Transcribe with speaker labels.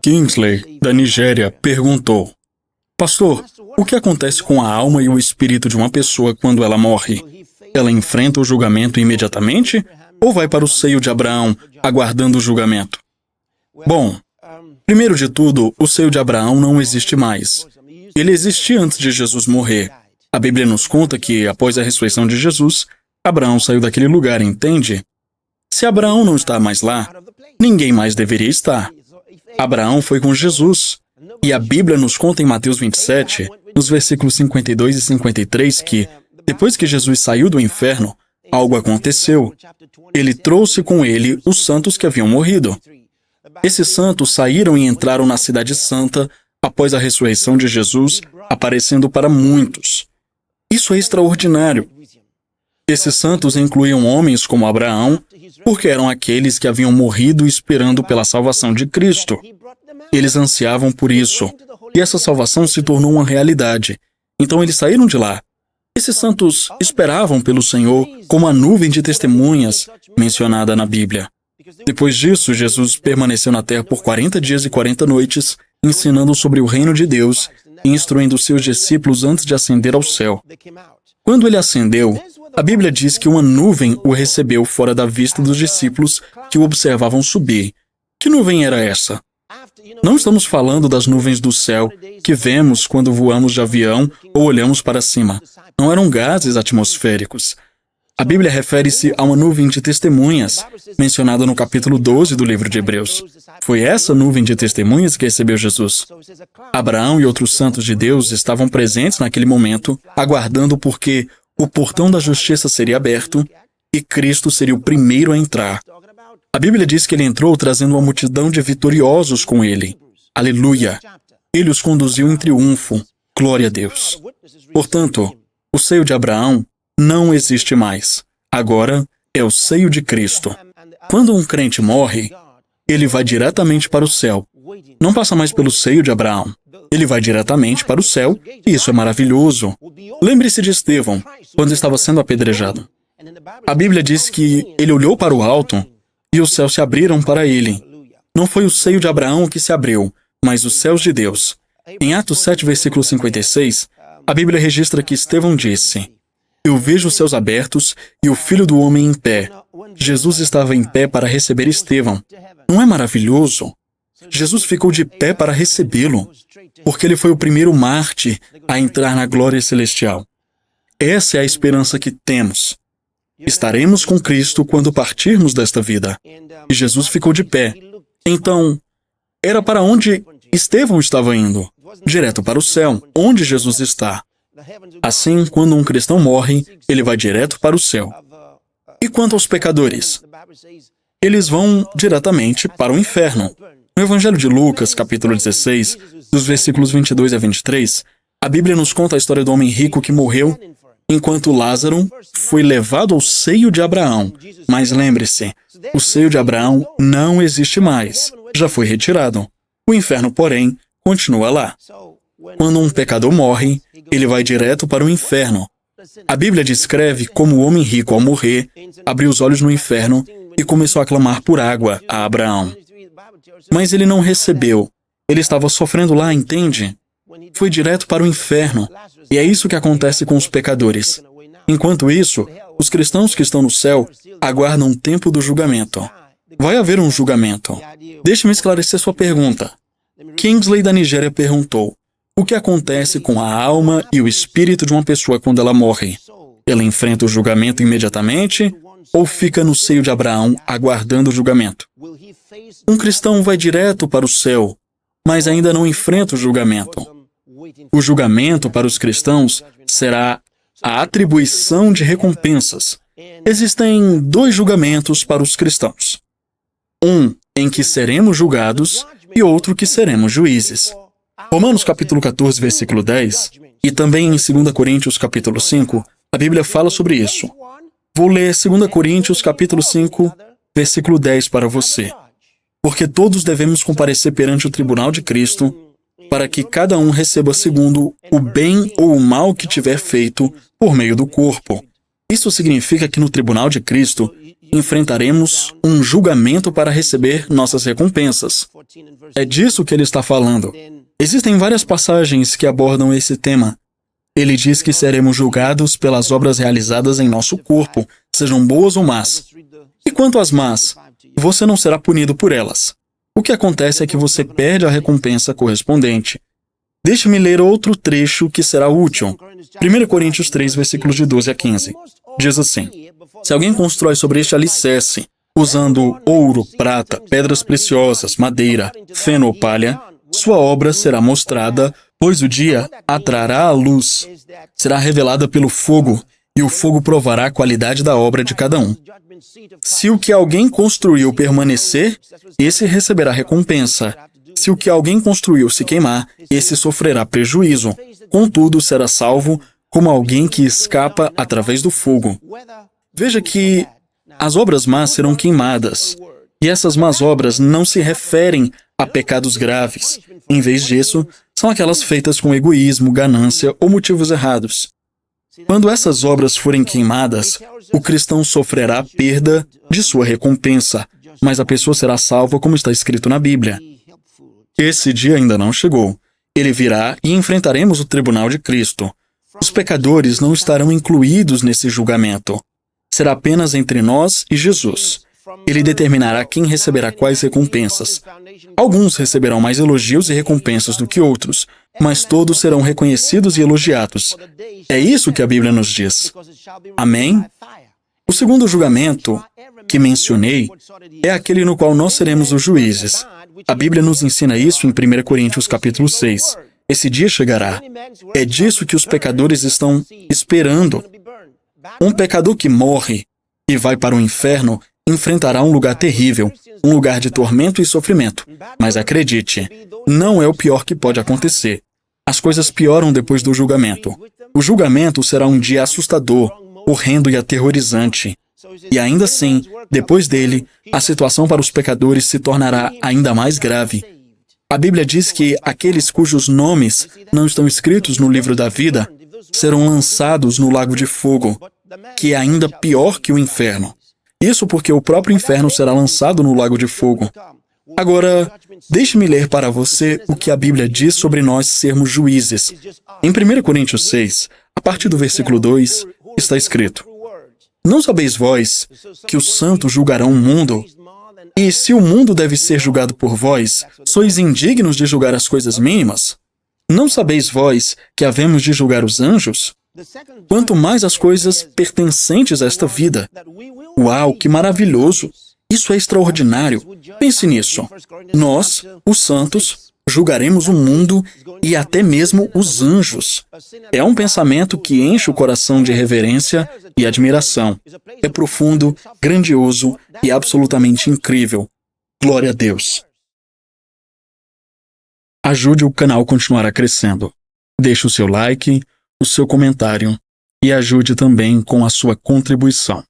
Speaker 1: Kingsley, da Nigéria, perguntou: Pastor, o que acontece com a alma e o espírito de uma pessoa quando ela morre? Ela enfrenta o julgamento imediatamente ou vai para o seio de Abraão, aguardando o julgamento? Bom, primeiro de tudo, o seio de Abraão não existe mais. Ele existia antes de Jesus morrer. A Bíblia nos conta que, após a ressurreição de Jesus, Abraão saiu daquele lugar, entende? Se Abraão não está mais lá, ninguém mais deveria estar. Abraão foi com Jesus. E a Bíblia nos conta em Mateus 27, nos versículos 52 e 53, que, depois que Jesus saiu do inferno, algo aconteceu. Ele trouxe com ele os santos que haviam morrido. Esses santos saíram e entraram na Cidade Santa após a ressurreição de Jesus, aparecendo para muitos. Isso é extraordinário. Esses santos incluíam homens como Abraão, porque eram aqueles que haviam morrido esperando pela salvação de Cristo. Eles ansiavam por isso, e essa salvação se tornou uma realidade. Então eles saíram de lá. Esses santos esperavam pelo Senhor como a nuvem de testemunhas mencionada na Bíblia. Depois disso, Jesus permaneceu na terra por 40 dias e 40 noites, ensinando sobre o reino de Deus e instruindo seus discípulos antes de ascender ao céu. Quando ele ascendeu, a Bíblia diz que uma nuvem o recebeu fora da vista dos discípulos que o observavam subir. Que nuvem era essa? Não estamos falando das nuvens do céu que vemos quando voamos de avião ou olhamos para cima. Não eram gases atmosféricos. A Bíblia refere-se a uma nuvem de testemunhas, mencionada no capítulo 12 do livro de Hebreus. Foi essa nuvem de testemunhas que recebeu Jesus. Abraão e outros santos de Deus estavam presentes naquele momento, aguardando porque o portão da justiça seria aberto e Cristo seria o primeiro a entrar. A Bíblia diz que ele entrou trazendo uma multidão de vitoriosos com ele. Aleluia! Ele os conduziu em triunfo. Glória a Deus. Portanto, o seio de Abraão não existe mais. Agora é o seio de Cristo. Quando um crente morre, ele vai diretamente para o céu. Não passa mais pelo seio de Abraão. Ele vai diretamente para o céu, e isso é maravilhoso. Lembre-se de Estevão, quando estava sendo apedrejado. A Bíblia diz que ele olhou para o alto e os céus se abriram para ele. Não foi o seio de Abraão que se abriu, mas os céus de Deus. Em Atos 7, versículo 56, a Bíblia registra que Estevão disse: Eu vejo os céus abertos e o Filho do Homem em pé. Jesus estava em pé para receber Estevão. Não é maravilhoso? Jesus ficou de pé para recebê-lo, porque ele foi o primeiro mártir a entrar na glória celestial. Essa é a esperança que temos. Estaremos com Cristo quando partirmos desta vida. E Jesus ficou de pé. Então, era para onde Estevão estava indo? Direto para o céu, onde Jesus está. Assim, quando um cristão morre, ele vai direto para o céu. E quanto aos pecadores? Eles vão diretamente para o inferno. No Evangelho de Lucas, capítulo 16, dos versículos 22 a 23, a Bíblia nos conta a história do homem rico que morreu enquanto Lázaro foi levado ao seio de Abraão. Mas lembre-se, o seio de Abraão não existe mais. Já foi retirado. O inferno, porém, continua lá. Quando um pecador morre, ele vai direto para o inferno. A Bíblia descreve como o homem rico, ao morrer, abriu os olhos no inferno e começou a clamar por água a Abraão. Mas ele não recebeu. Ele estava sofrendo lá, entende? Foi direto para o inferno. E é isso que acontece com os pecadores. Enquanto isso, os cristãos que estão no céu aguardam o tempo do julgamento. Vai haver um julgamento. Deixe-me esclarecer sua pergunta. Kingsley, da Nigéria, perguntou: o que acontece com a alma e o espírito de uma pessoa quando ela morre? Ela enfrenta o julgamento imediatamente ou fica no seio de Abraão aguardando o julgamento? Um cristão vai direto para o céu, mas ainda não enfrenta o julgamento. O julgamento para os cristãos será a atribuição de recompensas. Existem 2 julgamentos para os cristãos. Um em que seremos julgados e outro que seremos juízes. Romanos capítulo 14, versículo 10, e também em 2 Coríntios capítulo 5, a Bíblia fala sobre isso. Vou ler 2 Coríntios capítulo 5, versículo 10 para você. Porque todos devemos comparecer perante o tribunal de Cristo, para que cada um receba segundo o bem ou o mal que tiver feito por meio do corpo. Isso significa que no tribunal de Cristo, enfrentaremos um julgamento para receber nossas recompensas. É disso que ele está falando. Existem várias passagens que abordam esse tema. Ele diz que seremos julgados pelas obras realizadas em nosso corpo, sejam boas ou más. E quanto às más, você não será punido por elas. O que acontece é que você perde a recompensa correspondente. Deixe-me ler outro trecho que será útil. 1 Coríntios 3, versículos de 12 a 15. Diz assim: se alguém constrói sobre este alicerce, usando ouro, prata, pedras preciosas, madeira, feno ou palha, sua obra será mostrada, pois o dia a trará à luz. Será revelada pelo fogo, e o fogo provará a qualidade da obra de cada um. Se o que alguém construiu permanecer, esse receberá recompensa. Se o que alguém construiu se queimar, esse sofrerá prejuízo. Contudo, será salvo como alguém que escapa através do fogo. Veja que as obras más serão queimadas. E essas más obras não se referem a pecados graves. Em vez disso, são aquelas feitas com egoísmo, ganância ou motivos errados. Quando essas obras forem queimadas, o cristão sofrerá a perda de sua recompensa, mas a pessoa será salva como está escrito na Bíblia. Esse dia ainda não chegou. Ele virá e enfrentaremos o tribunal de Cristo. Os pecadores não estarão incluídos nesse julgamento. Será apenas entre nós e Jesus. Ele determinará quem receberá quais recompensas. Alguns receberão mais elogios e recompensas do que outros, mas todos serão reconhecidos e elogiados. É isso que a Bíblia nos diz. Amém? O segundo julgamento que mencionei é aquele no qual nós seremos os juízes. A Bíblia nos ensina isso em 1 Coríntios capítulo 6. Esse dia chegará. É disso que os pecadores estão esperando. Um pecador que morre e vai para o inferno enfrentará um lugar terrível, um lugar de tormento e sofrimento. Mas acredite, não é o pior que pode acontecer. As coisas pioram depois do julgamento. O julgamento será um dia assustador, horrendo e aterrorizante. E ainda assim, depois dele, a situação para os pecadores se tornará ainda mais grave. A Bíblia diz que aqueles cujos nomes não estão escritos no livro da vida serão lançados no lago de fogo, que é ainda pior que o inferno. Isso porque o próprio inferno será lançado no lago de fogo. Agora, deixe-me ler para você o que a Bíblia diz sobre nós sermos juízes. Em 1 Coríntios 6, a partir do versículo 2, está escrito: não sabeis vós que os santos julgarão o mundo? E se o mundo deve ser julgado por vós, sois indignos de julgar as coisas mínimas? Não sabeis vós que havemos de julgar os anjos? Quanto mais as coisas pertencentes a esta vida. Uau, que maravilhoso! Isso é extraordinário. Pense nisso. Nós, os santos, julgaremos o mundo e até mesmo os anjos. É um pensamento que enche o coração de reverência e admiração. É profundo, grandioso e absolutamente incrível. Glória a Deus. Ajude o canal a continuar crescendo. Deixe o seu like, o seu comentário e ajude também com a sua contribuição.